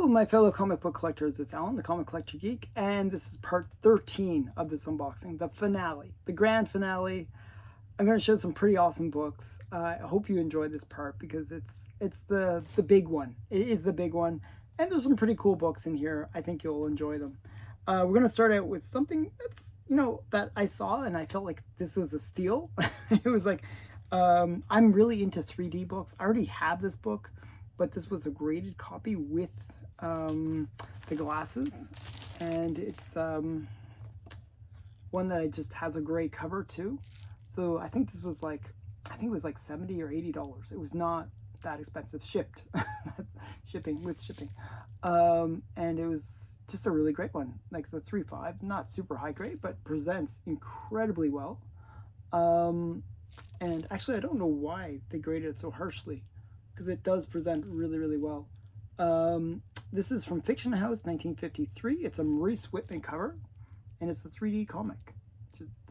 Hello, my fellow comic book collectors. It's Alan, the Comic Collector Geek, and this is part 13 of this unboxing, the finale, the grand finale. I'm going to show some pretty awesome books. I hope you enjoy this part because it's the big one. It is the big one, and there's some pretty cool books in here. I think you'll enjoy them. We're going to start out with something that's, that I saw and I felt like this was a steal. It was like, I'm really into 3D books. I already have this book, but this was a graded copy with the glasses, and it's one that just has a great cover too. So I think this was like, it was like $70 or $80. It was not that expensive, shipped. That's shipping, with shipping. And it was just a really great one. Like, it's a 3.5, not super high grade, but presents incredibly well. And actually, I don't know why they graded it so harshly, because it does present really, really well. This is from Fiction House, 1953. It's a Maurice Whitman cover, and it's a 3D comic.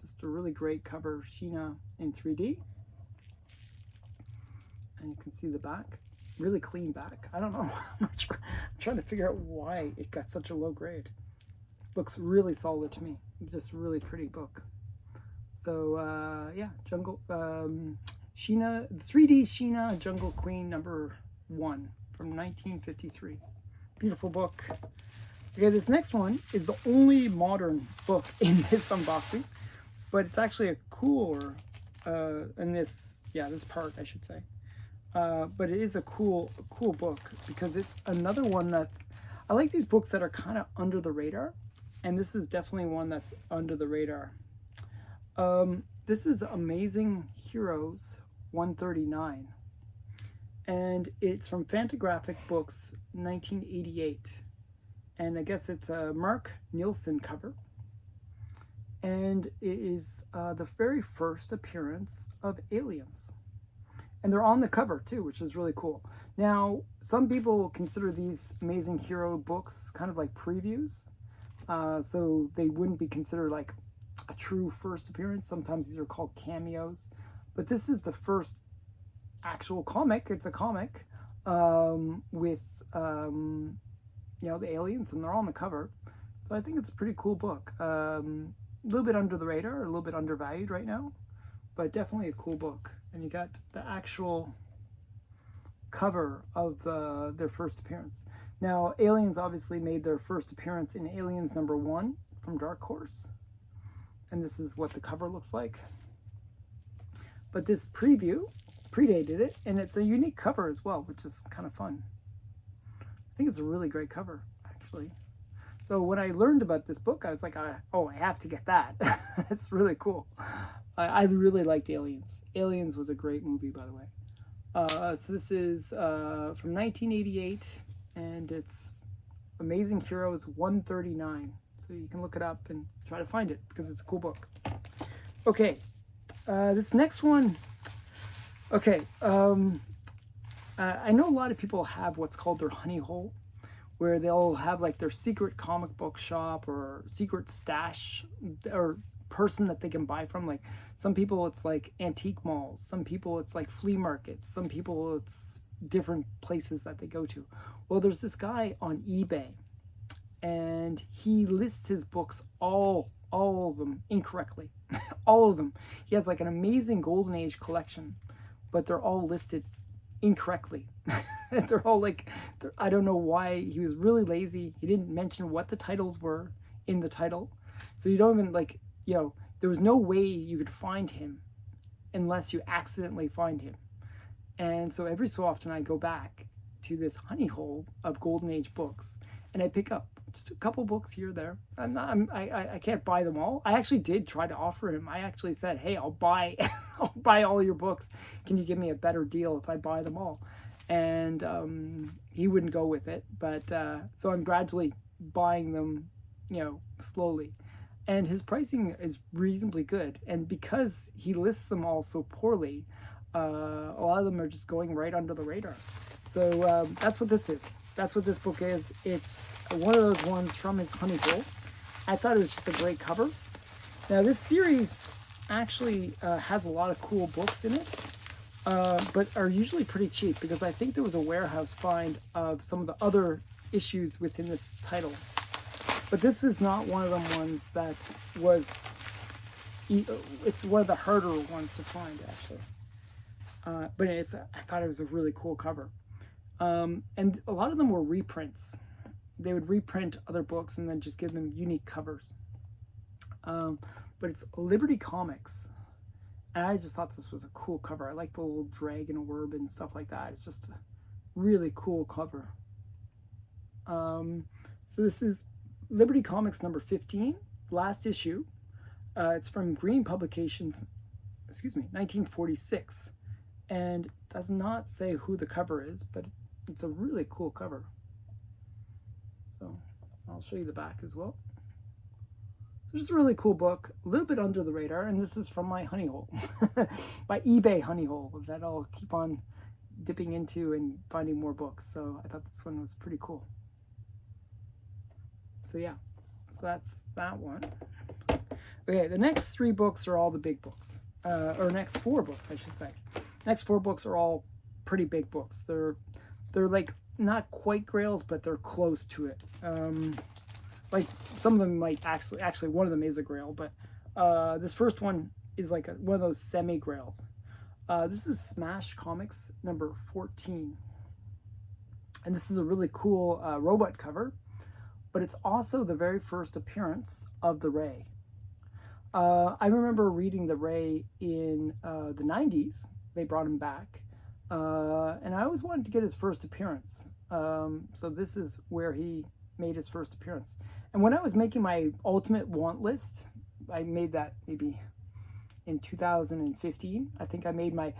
Just a really great cover, Sheena in 3D. And you can see the back, really clean back. I don't know, I'm not sure. I'm trying to figure out why it got such a low grade. Looks really solid to me, just a really pretty book. So yeah, Sheena, 3D Sheena, Jungle Queen #1 from 1953. Beautiful book. Okay, this next one is the only modern book in this unboxing, but it's actually a cooler, this part, I should say. But it is a cool book because it's another one that, I like these books that are kind of under the radar, and this is definitely one that's under the radar. This is Amazing Heroes 139, and it's from Fantagraphic Books, 1988, and I guess it's a Mark Nielsen cover, and it is the very first appearance of aliens, and they're on the cover too, which is really cool. Now, some people consider these Amazing Hero books kind of like previews, so they wouldn't be considered like a true first appearance. Sometimes these are called cameos, but this is the first actual comic. It's a comic with the aliens, and they're all on the cover. So I think it's a pretty cool book. A little bit under the radar, a little bit undervalued right now, but definitely a cool book. And you got the actual cover of their first appearance. Now, aliens obviously made their first appearance in Aliens #1 from Dark Horse, and this is what the cover looks like. But this preview predated it, and it's a unique cover as well, which is kind of fun. I think it's a really great cover, actually. So when I learned about this book, I was like, oh, I have to get that. It's really cool. I really liked Aliens. Aliens was a great movie, by the way. So this is from 1988, and it's Amazing Heroes 139. So you can look it up and try to find it because it's a cool book. Okay, this next one. Okay, I know a lot of people have what's called their honey hole, where they'll have like their secret comic book shop or secret stash or person that they can buy from. Like, some people it's like antique malls, some people it's like flea markets, some people it's different places that they go to. Well, there's this guy on eBay, and he lists his books, all of them, incorrectly. All of them. He has like an amazing Golden Age collection, but they're all listed incorrectly. They're all like, I don't know why. He was really lazy. He didn't mention what the titles were in the title. So you don't even like, there was no way you could find him unless you accidentally find him. And so every so often I go back to this honey hole of Golden Age books, and I pick up just a couple books here or there. I can't buy them all. I actually did try to offer him. I actually said, hey, I'll buy all your books. Can you give me a better deal if I buy them all? And he wouldn't go with it. But so I'm gradually buying them, slowly. And his pricing is reasonably good. And because he lists them all so poorly, a lot of them are just going right under the radar. So that's what this is. That's what this book is. It's one of those ones from his honey hole. I thought it was just a great cover. Now, this series actually has a lot of cool books in it, but are usually pretty cheap, because I think there was a warehouse find of some of the other issues within this title. But this is not one of them ones that was, it's one of the harder ones to find, actually. But I thought it was a really cool cover. And a lot of them were reprints. They would reprint other books and then just give them unique covers. But it's Liberty Comics. And I just thought this was a cool cover. I like the little dragon orb and stuff like that. It's just a really cool cover. So this is Liberty Comics number 15, last issue. It's from Green Publications, 1946. And it does not say who the cover is, but it's a really cool cover. So I'll show you the back as well. So it's a really cool book, a little bit under the radar, and this is from my honey hole, my eBay honey hole that I'll keep on dipping into and finding more books. So I thought this one was pretty cool. So yeah, so that's that one. Okay, the next 3 books are all the big books, or next 4 books, I should say. Next 4 books are all pretty big books. They're like not quite grails, but they're close to it. Like some of them might actually one of them is a grail, but this first one is like one of those semi grails. This is Smash Comics number 14, and this is a really cool robot cover, but it's also the very first appearance of the Ray. I remember reading the Ray in the 90s. They brought him back, and I always wanted to get his first appearance. So this is where he made his first appearance. And when I was making my ultimate want list, I made that maybe in 2015. I think I made a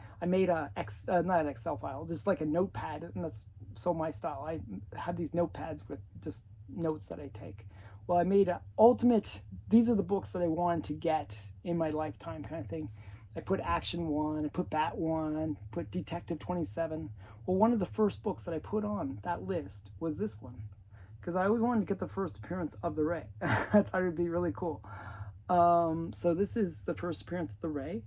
not an Excel file, just like a notepad, and that's so my style. I have these notepads with just notes that I take. Well, I made a ultimate, these are the books that I wanted to get in my lifetime kind of thing. I put Action 1, I put Bat 1, put Detective 27. Well, one of the first books that I put on that list was this one, because I always wanted to get the first appearance of the Ray. I thought it would be really cool. So this is the first appearance of the Ray.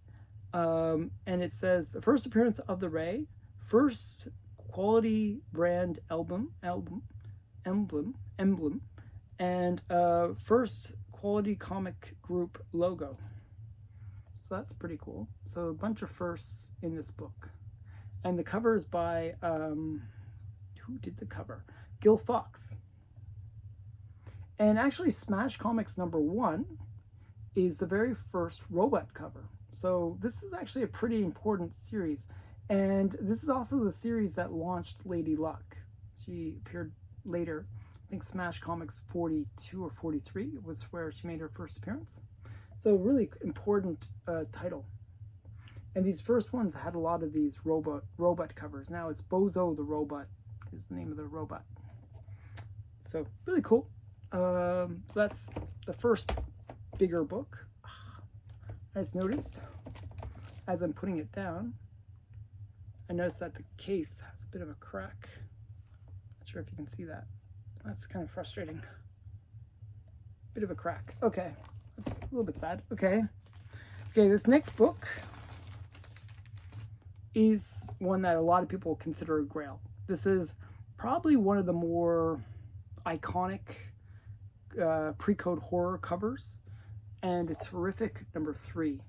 And it says, the first appearance of the Ray, first quality brand emblem, and first quality comic group logo. So that's pretty cool. So a bunch of firsts in this book. And the cover is by, who did the cover? Gil Fox. And actually Smash Comics number 1 is the very first robot cover. So this is actually a pretty important series. And this is also the series that launched Lady Luck. She appeared later. I think Smash Comics 42 or 43 was where she made her first appearance. So really important title. And these first ones had a lot of these robot covers. Now it's Bozo the Robot is the name of the robot. So really cool. So that's the first bigger book. I just noticed as I'm putting it down, I noticed that the case has a bit of a crack. Not sure if you can see that. That's kind of frustrating. Bit of a crack. Okay. That's a little bit sad. Okay. Okay, this next book is one that a lot of people consider a grail. This is probably one of the more iconic pre-code horror covers, and it's horrific number 3.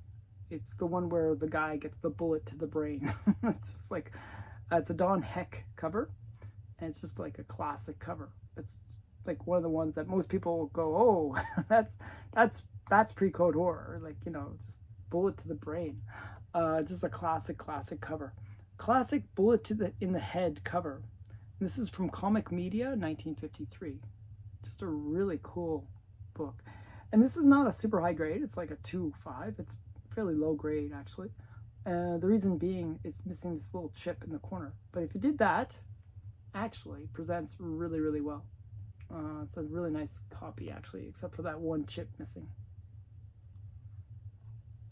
It's the one where the guy gets the bullet to the brain. It's just like, it's a Don Heck cover, and it's just like a classic cover. It's like one of the ones that most people go, oh, that's pre-code horror, like, you know, just bullet to the brain. Just a classic cover. Classic bullet in the head cover. This is from Comic Media, 1953. Just a really cool book. And this is not a super high grade. It's like a 2.5. It's fairly low grade, actually. The reason being, it's missing this little chip in the corner. But if you did that, actually presents really, really well. It's a really nice copy, actually, except for that one chip missing.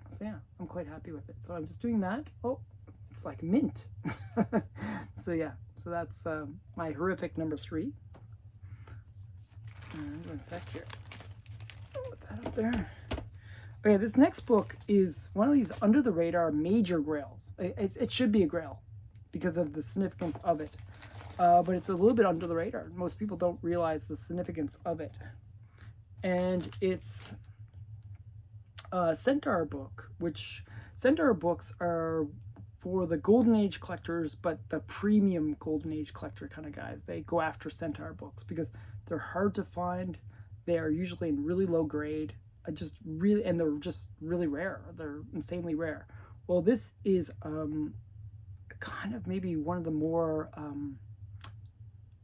So yeah, I'm quite happy with it. So I'm just doing that. Oh, it's like mint. So yeah, so that's my horrific number 3. And 1 sec here. Put that up there. Okay, this next book is one of these under the radar major grails. It should be a grail because of the significance of it. but it's a little bit under the radar. Most people don't realize the significance of it. And it's a Centaur book, which Centaur books are for the Golden Age collectors, but the premium Golden Age collector kind of guys. They go after Centaur books because they're hard to find. They are usually in really low grade, and they're just really rare. They're insanely rare. Well, this is kind of maybe one of the more,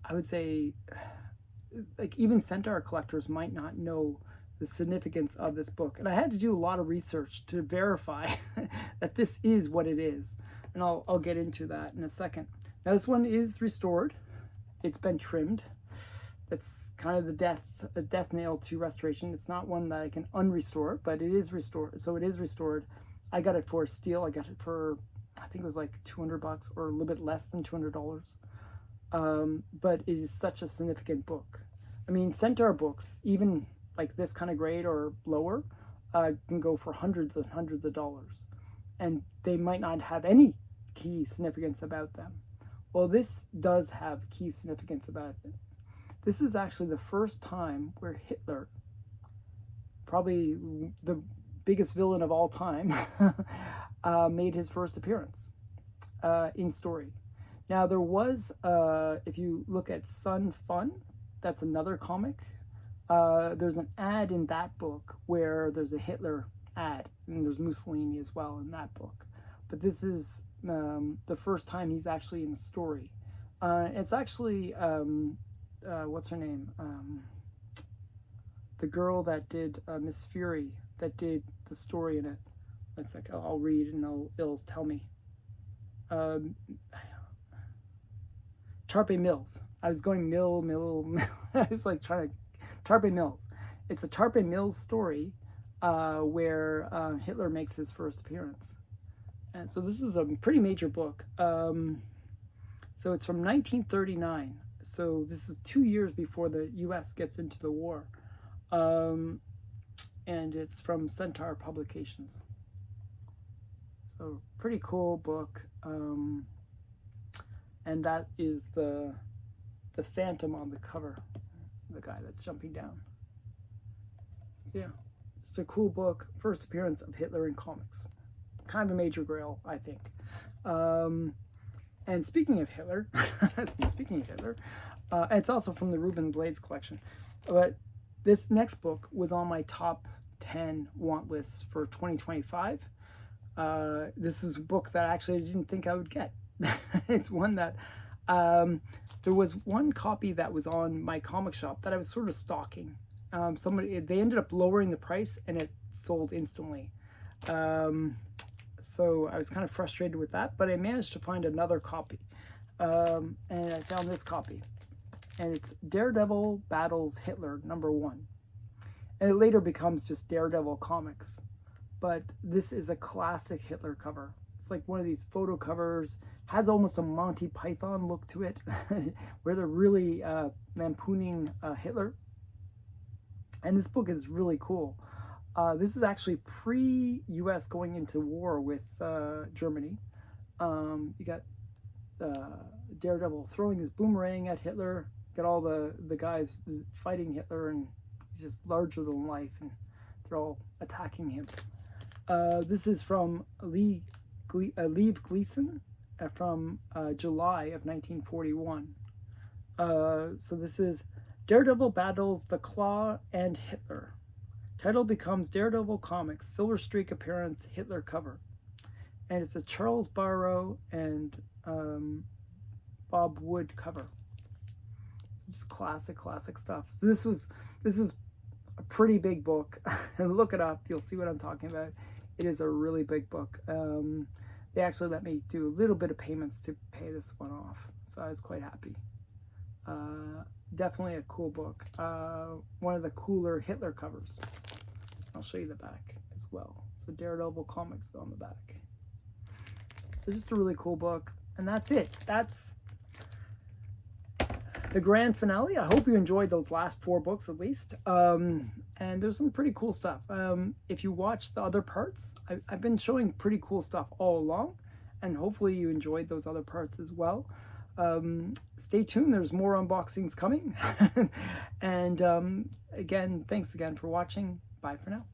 I would say, like even Centaur collectors might not know the significance of this book. And I had to do a lot of research to verify that this is what it is. And I'll get into that in a second. Now this one is restored. It's been trimmed. That's kind of the death nail to restoration. It's not one that I can unrestore, but it is restored. So it is restored. I got it for a steal. I got it for, I think it was like $200 or a little bit less than $200. But it is such a significant book. I mean, Centaur books, even like this kind of grade or lower, can go for hundreds and hundreds of dollars. And they might not have any key significance about them. Well, this does have key significance about it. This is actually the first time where Hitler, probably the biggest villain of all time, made his first appearance in story. Now there was, if you look at Sun Fun, that's another comic. There's an ad in that book where there's a Hitler ad, and there's Mussolini as well in that book. But this is the first time he's actually in the story. It's actually, what's her name? The girl that did Miss Fury, that did the story in it. It's like, I'll read and it'll tell me. Tarpe Mills. I was going mill. I was like trying to, Tarpe Mills. It's a Tarpe Mills story where Hitler makes his first appearance. And so this is a pretty major book. So it's from 1939. So this is 2 years before the U.S. gets into the war. And it's from Centaur Publications. So pretty cool book. And that is the Phantom on the cover, the guy that's jumping down. So yeah, it's a cool book. First appearance of Hitler in comics. Kind of a major grail, I think. And speaking of Hitler, it's also from the Ruben Blades collection. But this next book was on my top 10 want lists for 2025. This is a book that actually I didn't think I would get. It's one that there was one copy that was on my comic shop that I was sort of stalking. They ended up lowering the price and it sold instantly. So I was kind of frustrated with that, but I managed to find another copy. And I found this copy. And it's Daredevil Battles Hitler #1. And it later becomes just Daredevil Comics. But this is a classic Hitler cover. It's like one of these photo covers, has almost a Monty Python look to it, where they're really lampooning Hitler. And this book is really cool. This is actually pre-US going into war with Germany. You got Daredevil throwing his boomerang at Hitler. Got all the guys fighting Hitler, and he's just larger than life, and they're all attacking him. This is from Liev Gleason from July of 1941. So this is Daredevil Battles the Claw and Hitler. Title becomes Daredevil Comics, Silver Streak appearance, Hitler cover. And it's a Charles Barrow and Bob Wood cover. So just classic stuff. So this is a pretty big book. Look it up, you'll see what I'm talking about. It is a really big book. They actually let me do a little bit of payments to pay this one off, so I was quite happy. Definitely a cool book. One of the cooler Hitler covers. I'll show you the back as well. So Daredevil Comics on the back. So just a really cool book. And that's it. That's the grand finale. I hope you enjoyed those last 4 books at least. And there's some pretty cool stuff. If you watch the other parts, I've been showing pretty cool stuff all along. And hopefully you enjoyed those other parts as well. Stay tuned. There's more unboxings coming. And again, thanks again for watching. Bye for now.